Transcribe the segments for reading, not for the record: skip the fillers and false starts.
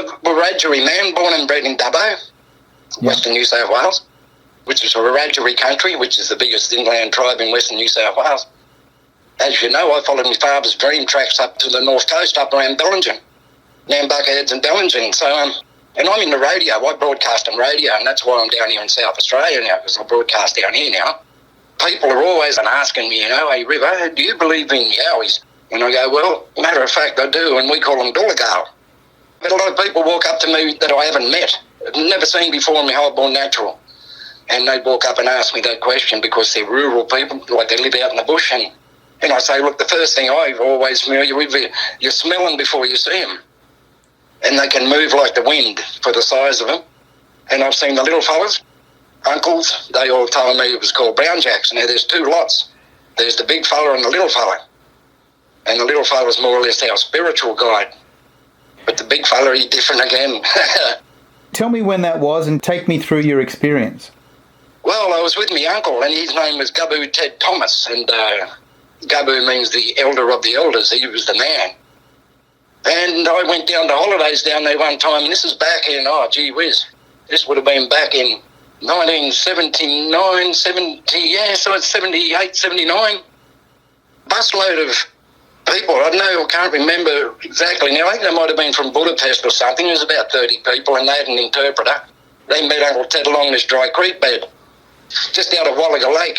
a Wiradjuri man, born and bred in Dubbo, Western New South Wales, which is a Wiradjuri country, which is the biggest inland tribe in Western New South Wales. As you know, I followed my father's dream tracks up to the north coast, up around Bellingen, Nambucca and Bellingen. So, and I'm in the radio. I broadcast on radio, and that's why I'm down here in South Australia now, because I broadcast down here now. People are always asking me, hey, River, do you believe in Yowies? And I go, well, matter of fact, I do, and we call them Dulagal. But a lot of people walk up to me that I haven't met, never seen before in my whole born natural. And they walk up and ask me that question because they're rural people, like they live out in the bush. And I say, look, the first thing I've always familiar with, you smell them before you see them. And they can move like the wind for the size of them. And I've seen the little fellas, uncles, they all told me it was called brown jacks. Now, there's two lots. There's the big fella and the little fella. And the little fella's more or less our spiritual guide. But the big fella, he's different again. Tell me when that was and take me through your experience. Well, I was with my uncle, and his name was Gubbu Ted Thomas. And Gubbu means the elder of the elders. He was the man. And I went down to holidays down there one time, and this is back in, gee whiz, this would have been back in 1979, 78, 79. Busload of people. I don't know, I can't remember exactly now. I think they might have been from Budapest or something. There was about 30 people, and they had an interpreter. They met Uncle Ted along this dry creek bed, just out of Wallaga Lake,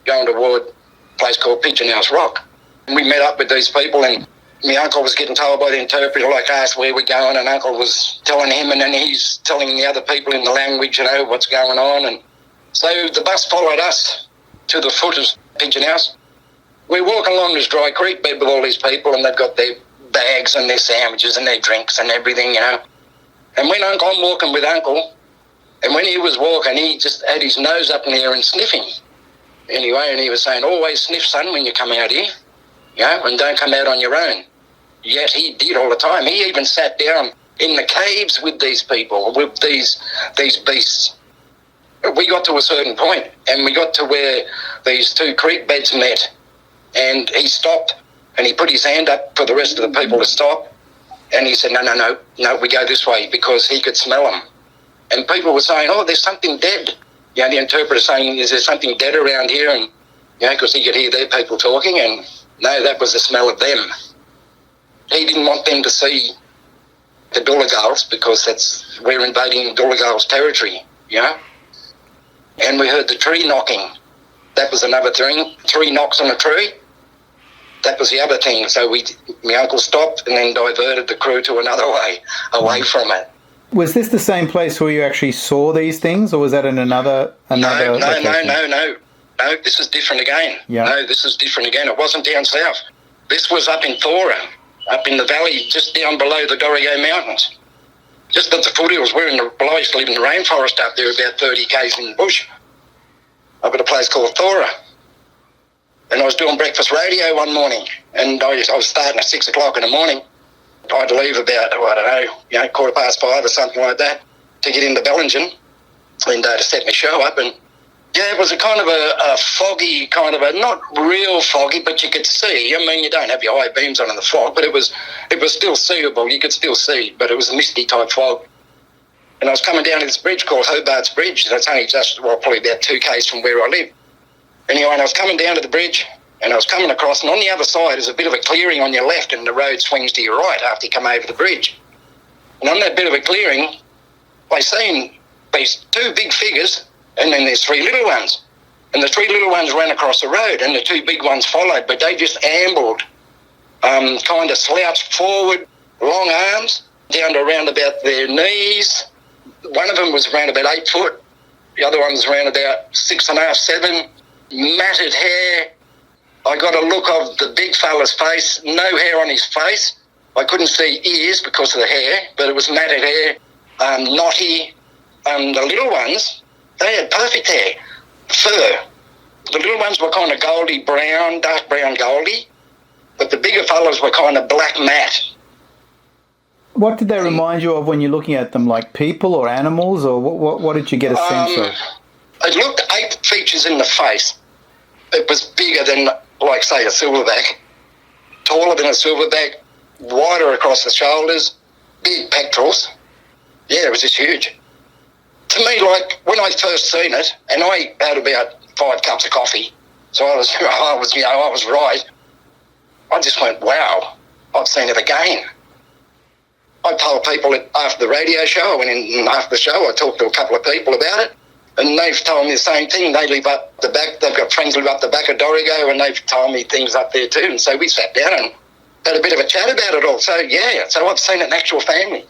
going toward a place called Pigeon House Rock. And we met up with these people, and my uncle was getting told by the interpreter, like, asked where we're going, and Uncle was telling him, and then he's telling the other people in the language, what's going on. And so the bus followed us to the foot of Pigeon House. We're walking along this dry creek bed with all these people, and they've got their bags and their sandwiches and their drinks and everything, And when I'm walking with Uncle, and when he was walking, he just had his nose up in the air and sniffing. Anyway, and he was saying, always sniff, son, when you come out here, and don't come out on your own. Yet he did all the time. He even sat down in the caves with these people, with these beasts. We got to a certain point, and we got to where these two creek beds met. And he stopped, and he put his hand up for the rest of the people to stop. And he said, no, we go this way, because he could smell them. And people were saying, there's something dead. The interpreter saying, is there something dead around here? And, because he could hear their people talking. And no, that was the smell of them. He didn't want them to see the Dulagals, because we're invading Dulagals territory, And we heard the tree knocking. That was another thing. 3 knocks on a tree. That was the other thing. So my uncle stopped and then diverted the crew to another way, away from it. Was this the same place where you actually saw these things, or was that in another location? No, this is different again. Yeah. No, this is different again. It wasn't down south. This was up in Thora, up in the valley, just down below the Dorrigo Mountains. Just at the foothills. I used to live in the rainforest up there, about 30 k's in the bush, up at a place called Thora. And I was doing breakfast radio one morning, and I was starting at 6 o'clock in the morning. I had to leave about, 5:15 or something like that, to get into Bellingen and to set my show up. And it was a kind of a foggy, not real foggy, but you could see. I mean, you don't have your high beams on in the fog, but it was still seeable. You could still see, but it was a misty type fog. And I was coming down to this bridge called Hobart's Bridge. That's only probably about 2 k's from where I live. Anyway, and I was coming down to the bridge, and I was coming across, and on the other side is a bit of a clearing on your left, and the road swings to your right after you come over the bridge. And on that bit of a clearing, I seen these 2 big figures, and then there's 3 little ones. And the 3 little ones ran across the road, and the 2 big ones followed, but they just ambled, kind of slouched forward, long arms, down to around about their knees. One of them was around about 8 foot. The other one was around about 6.5, 7. Matted hair. I got a look of the big fella's face, no hair on his face. I couldn't see ears because of the hair, but it was matted hair, knotty. The little ones, they had perfect hair, fur. The little ones were kind of goldy brown, dark brown goldy, but the bigger fellas were kind of black matte. What did they remind you of when you're looking at them, like people or animals, or what did you get a sense of? It looked 8 features in the face. It was bigger than, like, say, a silverback, taller than a silverback, wider across the shoulders, big pectorals, Yeah, it was just huge. To me, like, when I first seen it, and I had about 5 cups of coffee, so I was right. I just went, wow, I've seen it again. I told people after the radio show, I went in after the show, I talked to a couple of people about it, and they've told me the same thing. They live up the back, they've got friends who live up the back of Dorrigo, and they've told me things up there too. And so we sat down and had a bit of a chat about it all. So, yeah, so I've seen an actual family.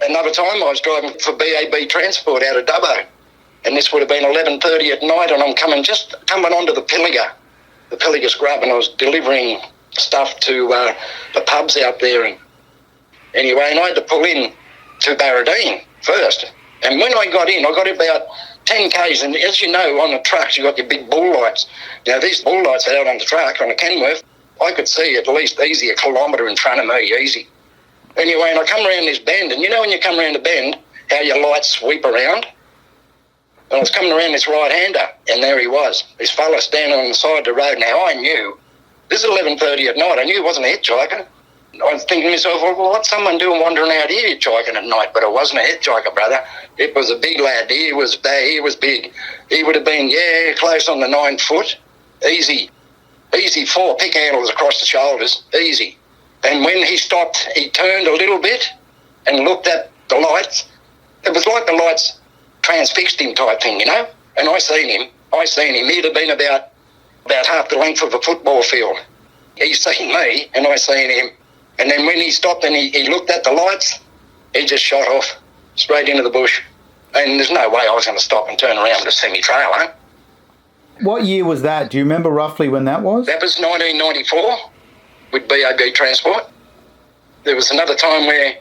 Another time I was driving for BAB Transport out of Dubbo, and this would have been 11:30 at night, and I'm coming onto the Pilliga, the Pilliga scrub, and I was delivering stuff to the pubs out there. And anyway, and I had to pull in to Barradine first. And when I got in, I got about 10 k's, and as you know, on the trucks, you got your big bull lights. Now, these bull lights out on the truck, on the Kenworth, I could see at least easy a kilometre in front of me, easy. Anyway, and I come around this bend, and you know when you come around the bend, how your lights sweep around? And I was coming around this right-hander, and there he was, this fella standing on the side of the road. Now, I knew, this is 11:30 at night, I knew it wasn't a hitchhiker. I was thinking to myself, well, what's someone doing wandering out here hitchhiking at night? But it wasn't a hitchhiker, brother. It was a big lad. He was big. He would have been, close on the 9 foot. Easy 4 pick handles across the shoulders, easy. And when he stopped, he turned a little bit and looked at the lights. It was like the lights transfixed him type thing, you know? And I seen him. He'd have been about half the length of a football field. He seen me and I seen him. And then when he stopped and he looked at the lights, he just shot off straight into the bush. And there's no way I was going to stop and turn around with a semi-trailer. What year was that? Do you remember roughly when that was? That was 1994 with BAB Transport. There was another time where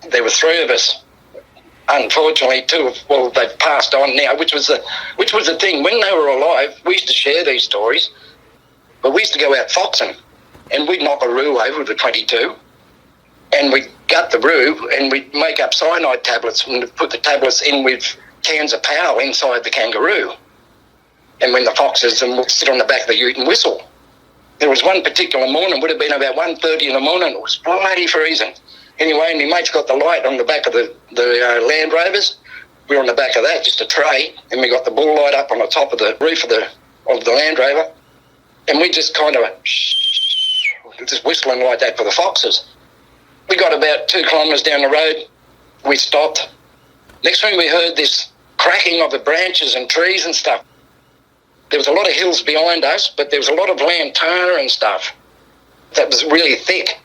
there were 3 of us. Unfortunately, 2, they've passed on now, which was the thing. When they were alive, we used to share these stories, but we used to go out foxing, and we'd knock a roo over with a 22, and we'd gut the roo, and we'd make up cyanide tablets, and put the tablets in with cans of powder inside the kangaroo. And when the foxes would sit on the back of the ute and whistle. There was one particular morning, would have been about 1:30 in the morning, it was bloody freezing. Anyway, and my mate's got the light on the back of the Land Rovers. We were on the back of that, just a tray, and we got the bull light up on the top of the roof of the Land Rover. And we just kind of just whistling like that for the foxes. We got about 2 kilometres down the road. We stopped. Next thing we heard this cracking of the branches and trees and stuff. There was a lot of hills behind us, but there was a lot of lantana and stuff that was really thick.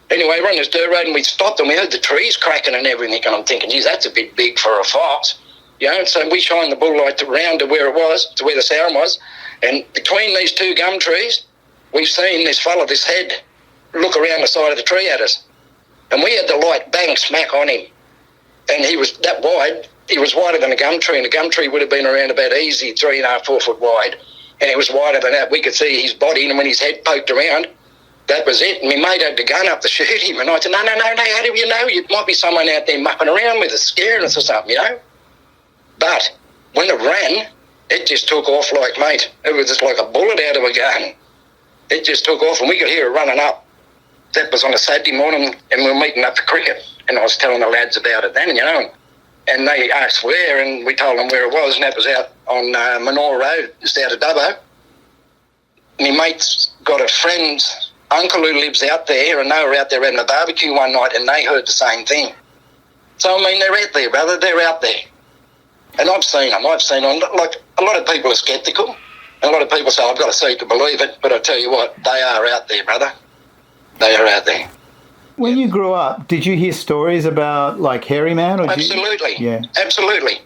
Anyway, we're on this dirt road and we stopped and we heard the trees cracking and everything, and I'm thinking, geez, that's a bit big for a fox. You know, so we shined the bull light around to where it was, to where the sound was, and between these 2 gum trees, we've seen this fella, this head, look around the side of the tree at us. And we had the light bang smack on him. And he was that wide. He was wider than a gum tree, and a gum tree would have been around about easy 3.5, 4 foot wide. And it was wider than that. We could see his body, and when his head poked around, that was it. And my mate had the gun up to shoot him. And I said, no, how do you know? It might be someone out there mucking around with us, scaring us or something, you know? But when it ran, it just took off like, mate, it was just like a bullet out of a gun. It just took off, and we could hear it running up. That was on a Saturday morning, and we were meeting up for cricket. And I was telling the lads about it then, you know. And they asked where, and we told them where it was, and that was out on Manor Road, just out of Dubbo. My mate's got a friend's uncle who lives out there, and they were out there having a barbecue one night, and they heard the same thing. So, I mean, they're out there, brother, they're out there. And I've seen them. Like, a lot of people are sceptical. A lot of people say, I've got to see to believe it, but I tell you what, they are out there, brother. They are out there. When you grew up, did you hear stories about, like, Hairy Man? Or Absolutely. Yeah. Absolutely.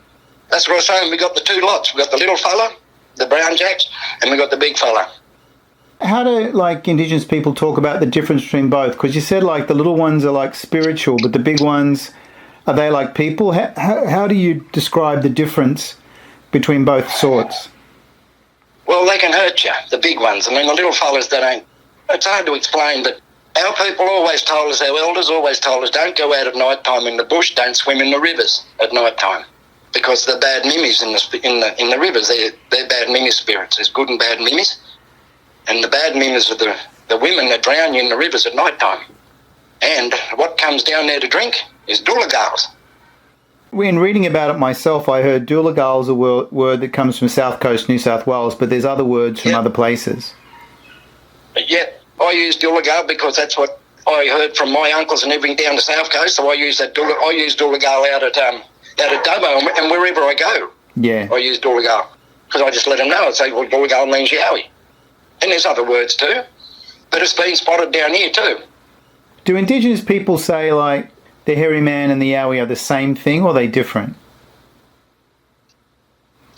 That's what I was saying. We got the 2 lots. We got the little fella, the brown jacks, and we got the big fella. How do, like, Indigenous people talk about the difference between both? Because you said, like, the little ones are, like, spiritual, but the big ones, are they like people? How do you describe the difference between both sorts? Well, they can hurt you, the big ones. I mean, the little fellas, they don't... It's hard to explain, but our people always told us, our elders always told us, don't go out at night time in the bush, don't swim in the rivers at night time, because the bad mimmies in the rivers, they're bad mimmy spirits. There's good and bad mimmies, and the bad mimmies are the women that drown you in the rivers at night time. And what comes down there to drink is doula girls. in reading about it myself, I heard Doolagal is a word that comes from South Coast, New South Wales, but there's other words from other places. Yeah, I use Doolagal because that's what I heard from my uncles and everything down the South Coast. So I use that. I use Doolagal out at Dubbo and wherever I go. Yeah, I use Doolagal because I just let them know. I say, well, Doolagal means Yowie, and there's other words too, but it's been spotted down here too. Do Indigenous people say like the hairy man and the Yowie are the same thing, or are they different?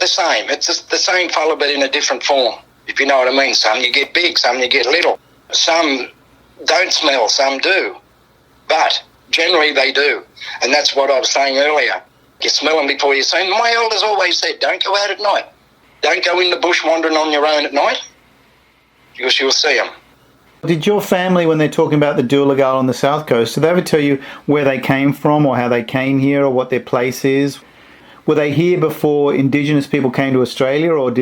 The same. It's just the same fella, but in a different form, if you know what I mean. Some you get big, some you get little. Some don't smell, some do. But generally they do. And that's what I was saying earlier. You smell them before you see them. My elders always said, don't go out at night. Don't go in the bush wandering on your own at night, because you'll see them. Did your family, when they're talking about the Doolagal on the South Coast, did they ever tell you where they came from or how they came here or what their place is? Were they here before Indigenous people came to Australia, or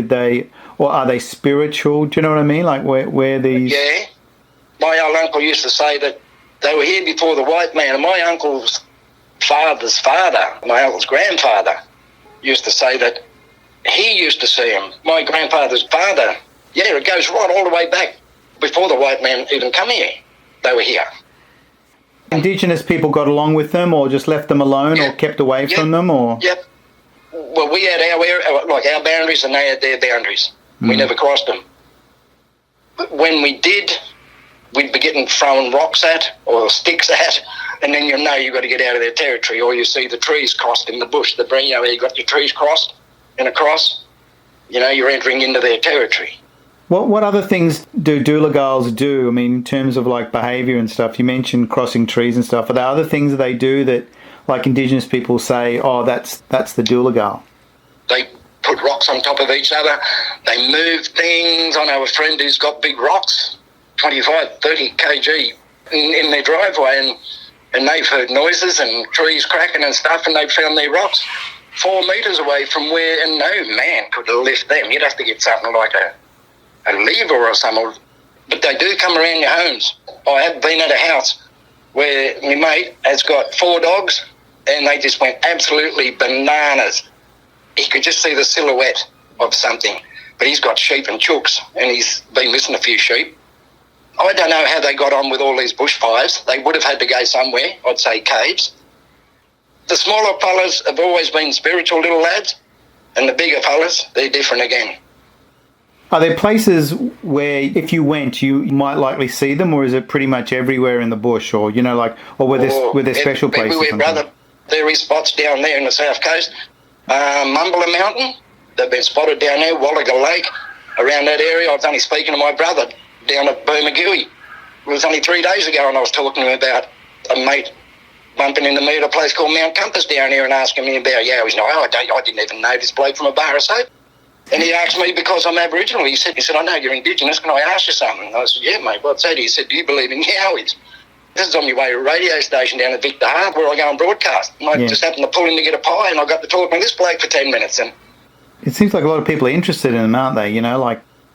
are they spiritual? Do you know what I mean? Like where these... Yeah. My old uncle used to say that they were here before the white man, and my uncle's father's father, my uncle's grandfather, used to say that he used to see them. My grandfather's father, yeah, it goes right all the way back. Before the white man even come here, they were here. Indigenous people got along with them, or just left them alone, or kept away from them, or... Yep. Well, we had our area, like our boundaries, and they had their boundaries. We never crossed them. But when we did, we'd be getting thrown rocks at or sticks at, and then you know you've got to get out of their territory, or you see the trees crossed in the bush. You got your trees crossed and across, you're entering into their territory. What other things do Doolagals do? I mean, in terms of like behaviour and stuff, you mentioned crossing trees and stuff. Are there other things that they do that, like Indigenous people say, oh, that's the Doolagal? They put rocks on top of each other. They move things. I know a friend who's got big rocks, 25, 30 kg in their driveway, and they've heard noises and trees cracking and stuff, and they've found their rocks 4 metres away from where, and no man could lift them. You'd have to get something like a lever or something, but they do come around your homes. I have been at a house where my mate has got 4 dogs, and they just went absolutely bananas. He could just see the silhouette of something, but he's got sheep and chooks, and he's been missing a few sheep. I don't know how they got on with all these bushfires. They would have had to go somewhere, I'd say caves. The smaller fellas have always been spiritual little lads, and the bigger fellas, they're different again. Are there places where if you went, you might likely see them, or is it pretty much everywhere in the bush, or were there special places? Everywhere, brother. There is spots down there in the South Coast. Mumbler Mountain, they've been spotted down there. Wallaga Lake, around that area. I was only speaking to my brother down at Boomagooey. It was only 3 days ago, and I was talking to him about a mate bumping into me at a place called Mount Compass down here and asking me about Yowies. No, I didn't even know this bloke from a bar of soap. And he asked me because I'm Aboriginal. He said, I know you're Indigenous. Can I ask you something? I said, yeah, mate, what's that? He said, do you believe in Yowies? This is on my way to a radio station down at Victor Harbour where I go and broadcast. And I just happened to pull in to get a pie, and I got to talk to this bloke for 10 minutes. And it seems like a lot of people are interested in them, aren't they?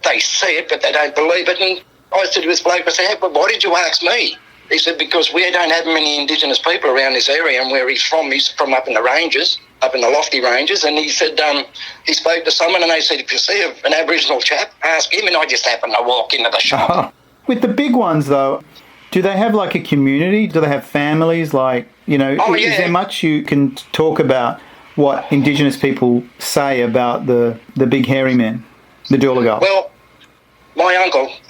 They see it, but they don't believe it. And I said to this bloke, I said, but why did you ask me? He said, because we don't have many Indigenous people around this area, and where he's from up in the ranges, up in the lofty ranges. And he said he spoke to someone, and they said, if you see an Aboriginal chap, ask him. And I just happened to walk into the shop. With the big ones, though, do they have like a community? Do they have families? Is there much you can talk about what Indigenous people say about the big hairy man, the Doolagal? Well, my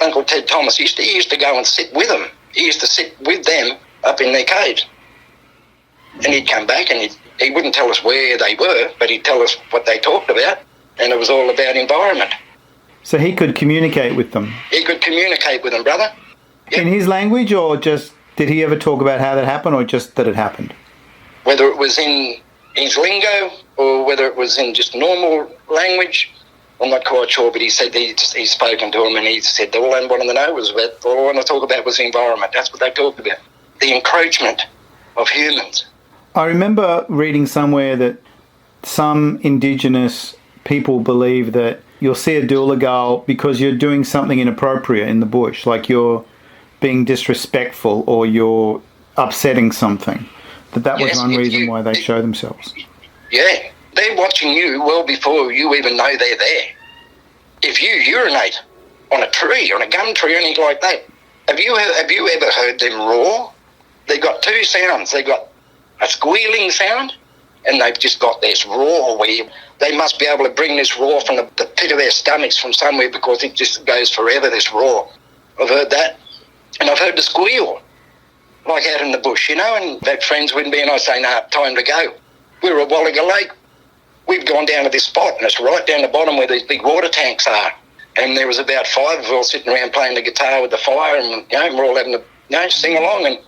Uncle Ted Thomas, he used to go and sit with them. He used to sit with them up in their caves. And he'd come back, and he wouldn't tell us where they were, but he'd tell us what they talked about, and it was all about environment. So he could communicate with them? He could communicate with them, brother. Yep. In his language, or just did he ever talk about how that happened, or just that it happened? Whether it was in his lingo or whether it was in just normal language, I'm not quite sure, but he said he's spoken to him, and he said all I wanted to know was all I want to talk about was the environment. That's what they talked about, the encroachment of humans. I remember reading somewhere that some Indigenous people believe that you'll see a Doolagal because you're doing something inappropriate in the bush, like you're being disrespectful or you're upsetting something. That was one reason why they show themselves. Yeah, they're watching you well before you even know they're there. If you urinate on a tree, on a gum tree, or anything like that, have you ever heard them roar? They've got two sounds. They've got a squealing sound, and they've just got this roar where they must be able to bring this roar from the pit of their stomachs from somewhere, because it just goes forever, this roar. I've heard that. And I've heard the squeal, like out in the bush, you know, and they're friends with me, and I say, nah, time to go. We're at Wallaga Lake. We've gone down to this spot, and it's right down the bottom where these big water tanks are. And there was about 5 of us all sitting around playing the guitar with the fire, and, you know, we're all having to, sing along. And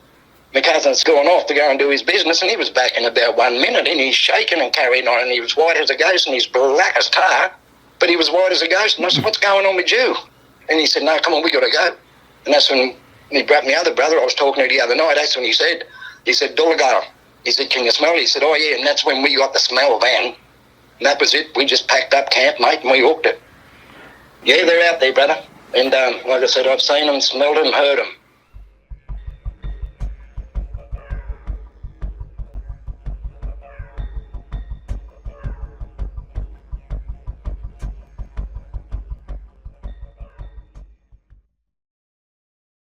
my cousin's gone off to go and do his business, and he was back in about 1 minute, and he's shaking and carrying on, and he was white as a ghost, and he's black as tar, but he was white as a ghost. And I said, what's going on with you? And he said, no, come on, we got to go. And that's when he brought my other brother I was talking to the other night. That's when he said, Pilliga. He said, can you smell it? He said, oh, yeah. And that's when we got the smell van. And that was it. We just packed up camp, mate, and we hooked it. Yeah, they're out there, brother. And like I said, I've seen them, smelled them, heard them.